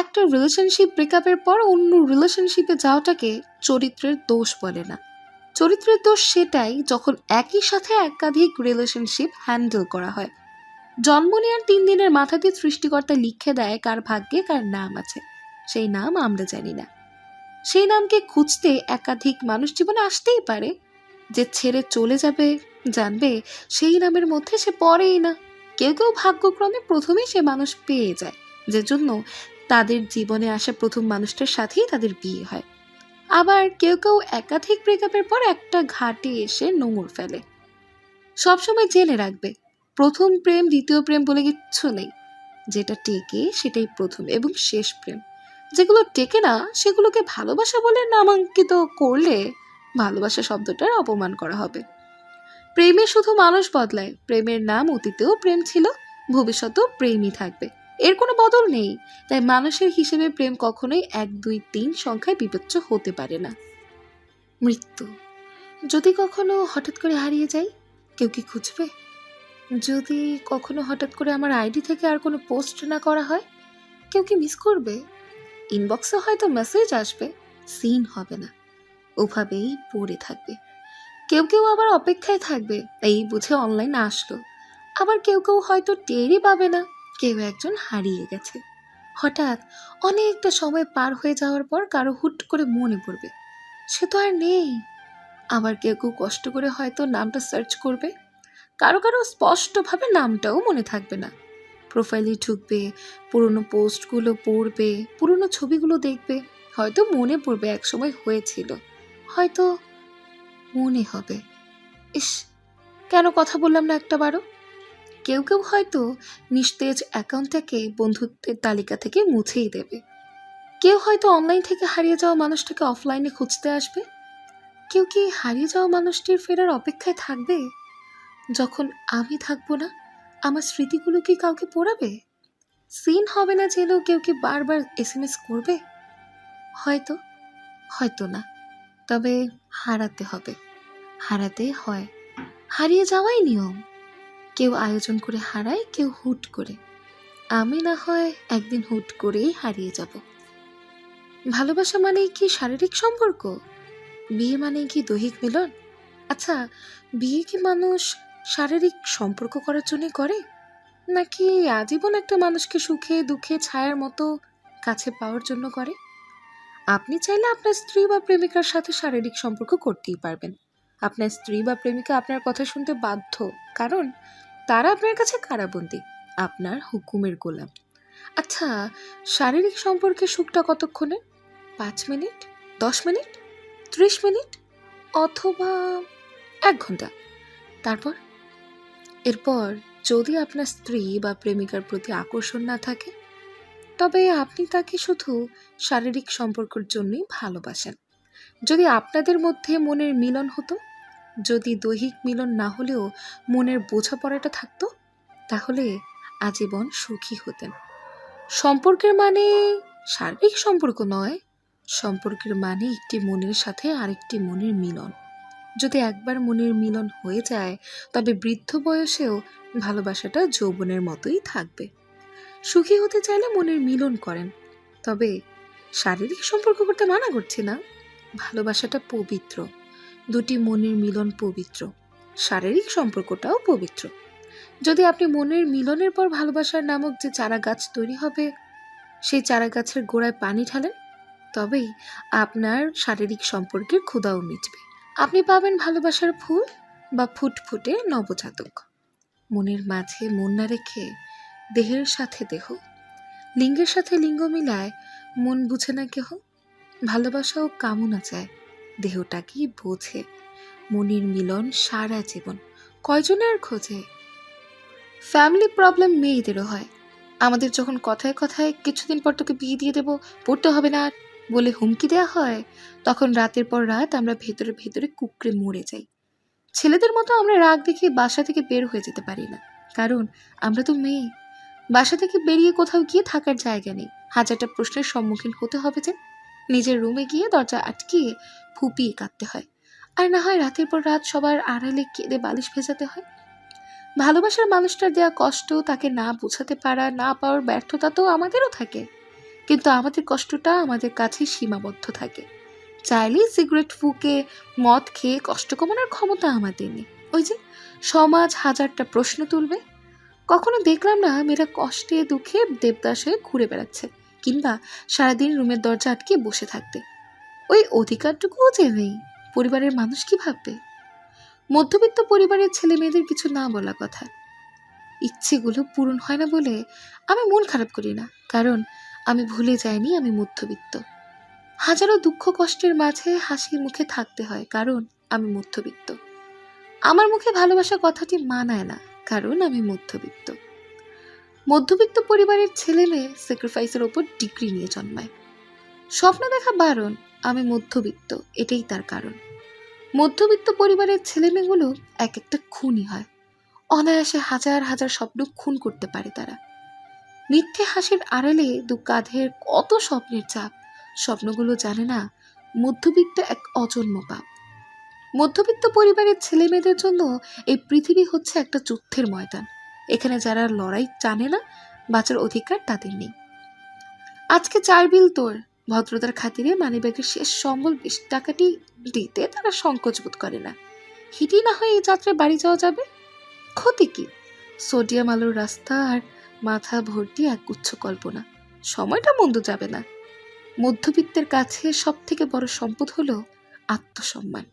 একটা রিলেশনশিপ ব্রেকআপের পর অন্য রিলেশনশিপে যাওয়াটাকে চরিত্রের দোষ বলে না। চরিত্রের দোষ সেটাই যখন একই সাথে একাধিক রিলেশনশিপ হ্যান্ডেল করা হয়। জন্ম নেওয়ার 3 দিনের মাথাতেই সৃষ্টিকর্তা লিখে দেয় কার ভাগ্যে কার নাম আছে, সেই নাম আমরা জানি না। সেই নামকে খুঁজতে একাধিক মানুষ জীবনে আসতেই পারে। যে ছেড়ে চলে যাবে জানবে সেই নামের মধ্যে সে পড়েই না। কেউ কেউ ভাগ্যক্রমে প্রথমেই সে মানুষ পেয়ে যায়, যে জন্য তাদের জীবনে আসা প্রথম মানুষটার সাথেই তাদের বিয়ে হয়। আবার কেউ কেউ একাধিক ব্রেকআপের পর একটা ঘাটে এসে নোঙর ফেলে। সবসময় জেনে রাখবে, প্রথম প্রেম দ্বিতীয় প্রেম বলে কিচ্ছু নেই। যেটা টেকে সেটাই প্রথম এবং শেষ প্রেম। যেগুলো টেকে না সেগুলোকে ভালোবাসা বলে নামাঙ্কিত করলে ভালোবাসা শব্দটার অপমান করা হবে। প্রেমে শুধু মানুষ বদলায়, প্রেমের নাম অতীতেও প্রেম ছিল, ভবিষ্যতেও প্রেমই থাকবে, এর কোনো বদল নেই। তাই মানুষের হিসেবে প্রেম কখনোই 1 2 3 সংখ্যায় বিবেচ্য হতে পারে না। মৃত্যু যদি কখনো হঠাৎ করে হারিয়ে যাই, কেউ কি খুঁজবে? যদি কখনো হঠাৎ করে আমার আইডি থেকে আর কোনো পোস্ট না করা হয়, কেউ কি মিস করবে? ইনবক্সে হয়তো মেসেজ আসবে, সিন হবে না, ওভাবেই পড়ে থাকবে। কেউ কেউ আবার অপেক্ষায় থাকবে, এই বুঝে অনলাইন আসলো। আবার কেউ কেউ হয়তো টেরই পাবে না কেউ একজন হারিয়ে গেছে। হঠাৎ অনেকটা সময় পার হয়ে যাওয়ার পর কারো হুট করে মনে পড়বে, সে তো আর নেই। আবার কেউ কেউ কষ্ট করে হয়তো নামটা সার্চ করবে, কারো কারো স্পষ্টভাবে নামটাও মনে থাকবে না। প্রোফাইলে ঢুকবে, পুরনো পোস্টগুলো পড়বে, পুরনো ছবিগুলো দেখবে, হয়তো মনে পড়বে একসময় হয়েছিল, হয়তো মনে হবে ইস কেন কথা বললাম না একটাবারও। কেউ কেউ হয়তো নিস্তেজ অ্যাকাউন্টটাকে বন্ধুত্বের তালিকা থেকে মুছেই দেবে। কেউ হয়তো অনলাইন থেকে হারিয়ে যাওয়া মানুষটাকে অফলাইনে খুঁজতে আসবে। কেউ কি হারিয়ে যাওয়া মানুষটির ফেরার অপেক্ষায় থাকবে? যখন আমি থাকবো না, আমার স্মৃতিগুলো কি কাউকে পড়াবে? সিন হবে না জেনেও কেউ কি বারবার SMS করবে? হয়তো, হয়তো না, তবে হারাতে হবে, হারাতে হয়। হারিয়ে যাওয়াই নিয়ম। কেউ আয়োজন করে হারায়, কেউ হুট করে। আমি না হয় একদিন হুট করেই হারিয়ে যাব। ভালোবাসা মানেই কি শারীরিক সম্পর্ক? বিয়ে মানেই কি দৈহিক মিলন? আচ্ছা, বিয়ে কি মানুষ শারীরিক সম্পর্ক করার জন্য করে, নাকি আজীবন একটা মানুষকে সুখে দুঃখে ছায়ার মতো কাছে পাওয়ার জন্য করে? আপনি চাইলে আপনার স্ত্রী বা প্রেমিকার সাথে শারীরিক সম্পর্ক করতেই পারবেন। আপনার স্ত্রী বা প্রেমিকা আপনার কথা শুনতে বাধ্য, কারণ তারা আপনার কাছে কারাবন্দী, আপনার হুকুমের গোলাম। আচ্ছা, শারীরিক সম্পর্কের সুখটা কতক্ষণে? 5 মিনিট, 10 মিনিট, 30 মিনিট, অথবা 1 ঘন্টা? তারপর এরপর যদি আপনার স্ত্রী বা প্রেমিকার প্রতি আকর্ষণ না থাকে, তবে আপনি তাকে শুধু শারীরিক সম্পর্কের জন্যই ভালোবাসেন। যদি আপনাদের মধ্যে মনের মিলন হতো, যদি দৈহিক মিলন না হলেও মনের বোঝাপড়াটা থাকতো, তাহলে আজীবন সুখী হতেন। সম্পর্কের মানে শারীরিক সম্পর্ক নয়, সম্পর্কের মানে একটি মনের সাথে আরেকটি মনের মিলন। যদি একবার মনের মিলন হয়ে যায়, তবে বৃদ্ধ বয়সেও ভালোবাসাটা যৌবনের মতোই থাকবে। সুখী হতে চাইলে মনের মিলন করেন, তবে শারীরিক সম্পর্ক করতে মানা করছি না। ভালোবাসাটা পবিত্র, দুটি মনের মিলন পবিত্র, শারীরিক সম্পর্কটাও পবিত্র। যদি আপনি মনের মিলনের পর ভালোবাসার নামক যে চারা গাছ তৈরি হবে, সেই চারা গাছের গোড়ায় পানি ঢালেন, তবেই আপনার শারীরিক সম্পর্কের ক্ষুধাও মিটবে। আপনি পাবেন ভালোবাসার ফুল বা ফুটফুটে নবজাতক। মনের মাঝে মন না রেখে দেহের সাথে দেহ, লিঙ্গের সাথে লিঙ্গ মিলায় মন বুঝে না কেহ। ভালোবাসাও কামনা চায়, দেহটাকেই বোঝে। মনের মিলন সারা জীবন কয়জনের খোঁজে? ফ্যামিলি প্রবলেম মেয়েদেরও হয়। আমাদের যখন কথায় কথায় কিছুদিন পর তোকে বিয়ে দিয়ে দেবো, পড়তে হবে না আর বলে হুমকি দেওয়া হয়, তখন রাতের পর রাত আমরা ভেতরে ভেতরে কুঁকড়ে মরে যাই। ছেলেদের মতো আমরা রাগ দেখিয়ে বাসা থেকে বের হয়ে যেতে পারি না, কারণ আমরা তো মেয়ে। বাসা থেকে বেরিয়ে কোথাও গিয়ে থাকার জায়গা নেই, হাজারটা প্রশ্নের সম্মুখীন হতে হবে যে। নিজের রুমে গিয়ে দরজা আটকিয়ে ফুপিয়ে কাঁদতে হয়, আর না হয় রাতের পর রাত সবার আড়ালে কেঁদে বালিশ ভেজাতে হয়। ভালোবাসার মানুষটার দেওয়া কষ্ট, তাকে না বোঝাতে পারা, না পাওয়ার ব্যর্থতা তো আমাদেরও থাকে। কিন্তু আমাদের কষ্টটা আমাদের কাছে সীমাবদ্ধ থাকে। চাইলেই সিগারেট ফুঁকে মদ খেয়ে কষ্ট কমানোর ক্ষমতা আমাদের নেই। ওই যে সমাজ হাজারটা প্রশ্ন তুলবে। কখনো দেখলাম না মেয়েরা কষ্টে দুঃখে দেবদাস হয়ে ঘুরে বেড়াচ্ছে, কিংবা সারাদিন রুমের দরজা আটকে বসে থাকতে। ওই অধিকারটুকুও যে নেই, পরিবারের মানুষ কি ভাববে? মধ্যবিত্ত পরিবারের ছেলে মেয়েদের কিছু না বলা কথা, ইচ্ছেগুলো পূরণ হয় না বলে আমি মন খারাপ করি না, কারণ আমি ভুলে যাইনি আমি মধ্যবিত্ত। হাজারো দুঃখ কষ্টের মাঝে হাসি মুখে থাকতে হয়, কারণ আমি মধ্যবিত্ত। আমার মুখে ভালোবাসা কথাটি মানায় না, কারণ আমি মধ্যবিত্ত। মধ্যবিত্ত পরিবারের ছেলে মেয়ে স্যাক্রিফাইসের ওপর ডিগ্রি নিয়ে জন্মায়। স্বপ্ন দেখা বারণ, আমি মধ্যবিত্ত, এটাই তার কারণ। মধ্যবিত্ত পরিবারের ছেলেমেয়েগুলো এক একটা খুনই হয়। অনায়াসে হাজার হাজার স্বপ্ন খুন করতে পারে তারা। মিথ্যে হাসির আড়ালে দু কাঁধের কত স্বপ্নের চাপ, স্বপ্নগুলো জানে না মধ্যবিত্ত এক অজন্ম পাপ। মধ্যবিত্ত পরিবারের ছেলে মেয়েদের জন্য এই পৃথিবী হচ্ছে একটা যুদ্ধের ময়দান। এখানে যারা লড়াই জানে না, বাঁচার অধিকার তাদের নেই। আজকে 4 বিল তোর, ভদ্রতার খাতিরে মানিব্যাগের শেষ সম্বল 20 টাকাটি দিতে তারা সংকোচ বোধ করে না। হিটি না হয়ে এই যাত্রায় বাড়ি যাওয়া যাবে, ক্ষতি কি? সোডিয়াম আলোর রাস্তা আর মাথা ভর্তি একগুচ্ছ কল্পনা, সময়টা মন্দ যাবে না। মধ্যবিত্তের কাছে সব থেকে বড় সম্পদ হলো আত্মসম্মান।